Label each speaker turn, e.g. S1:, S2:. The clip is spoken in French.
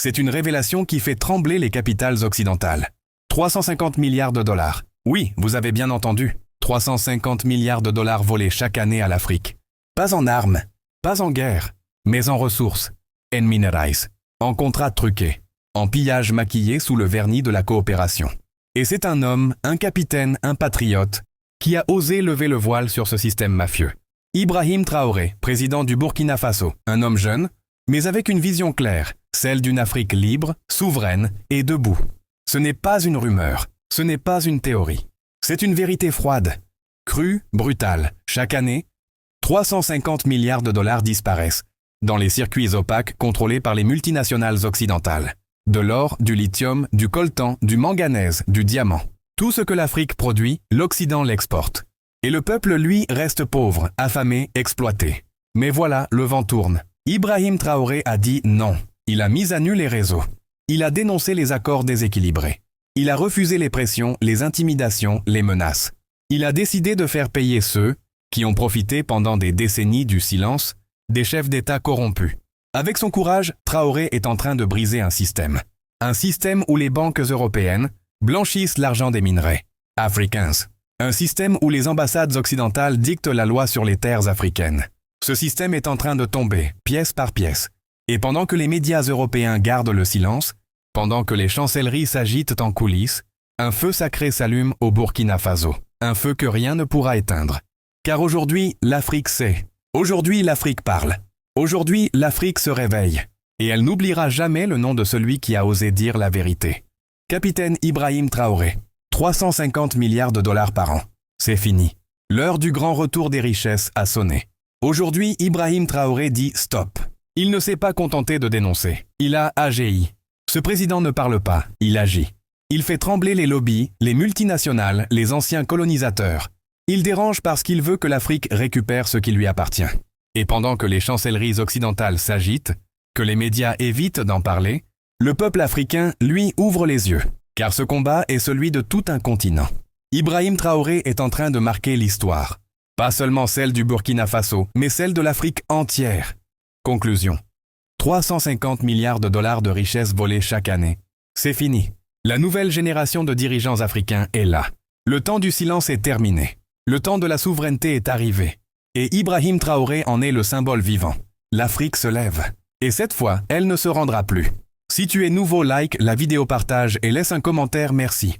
S1: C'est une révélation qui fait trembler les capitales occidentales. 350 milliards de dollars. Oui, vous avez bien entendu. 350 milliards de dollars volés chaque année à l'Afrique. Pas en armes, pas en guerre, mais en ressources, en minerals, en contrats truqués, en pillages maquillés sous le vernis de la coopération. Et c'est un homme, un capitaine, un patriote, qui a osé lever le voile sur ce système mafieux. Ibrahim Traoré, président du Burkina Faso, un homme jeune, mais avec une vision claire, celle d'une Afrique libre, souveraine et debout. Ce n'est pas une rumeur, ce n'est pas une théorie. C'est une vérité froide, crue, brutale. Chaque année, 350 milliards de dollars disparaissent dans les circuits opaques contrôlés par les multinationales occidentales. De l'or, du lithium, du coltan, du manganèse, du diamant. Tout ce que l'Afrique produit, l'Occident l'exporte. Et le peuple, lui, reste pauvre, affamé, exploité. Mais voilà, le vent tourne. Ibrahim Traoré a dit non. Il a mis à nu les réseaux. Il a dénoncé les accords déséquilibrés. Il a refusé les pressions, les intimidations, les menaces. Il a décidé de faire payer ceux qui ont profité pendant des décennies du silence des chefs d'État corrompus. Avec son courage, Traoré est en train de briser un système. Un système où les banques européennes blanchissent l'argent des minerais. Africans. Un système où les ambassades occidentales dictent la loi sur les terres africaines. Ce système est en train de tomber, pièce par pièce. Et pendant que les médias européens gardent le silence, pendant que les chancelleries s'agitent en coulisses, un feu sacré s'allume au Burkina Faso. Un feu que rien ne pourra éteindre. Car aujourd'hui, l'Afrique sait. Aujourd'hui, l'Afrique parle. Aujourd'hui, l'Afrique se réveille. Et elle n'oubliera jamais le nom de celui qui a osé dire la vérité. Capitaine Ibrahim Traoré. 350 milliards de dollars par an. C'est fini. L'heure du grand retour des richesses a sonné. Aujourd'hui, Ibrahim Traoré dit stop. Il ne s'est pas contenté de dénoncer. Il a agi. Ce président ne parle pas, il agit. Il fait trembler les lobbies, les multinationales, les anciens colonisateurs. Il dérange parce qu'il veut que l'Afrique récupère ce qui lui appartient. Et pendant que les chancelleries occidentales s'agitent, que les médias évitent d'en parler, le peuple africain, lui, ouvre les yeux. Car ce combat est celui de tout un continent. Ibrahim Traoré est en train de marquer l'histoire. Pas seulement celle du Burkina Faso, mais celle de l'Afrique entière. Conclusion. 350 milliards de dollars de richesses volées chaque année. C'est fini. La nouvelle génération de dirigeants africains est là. Le temps du silence est terminé. Le temps de la souveraineté est arrivé. Et Ibrahim Traoré en est le symbole vivant. L'Afrique se lève. Et cette fois, elle ne se rendra plus. Si tu es nouveau, like la vidéo, partage et laisse un commentaire, merci.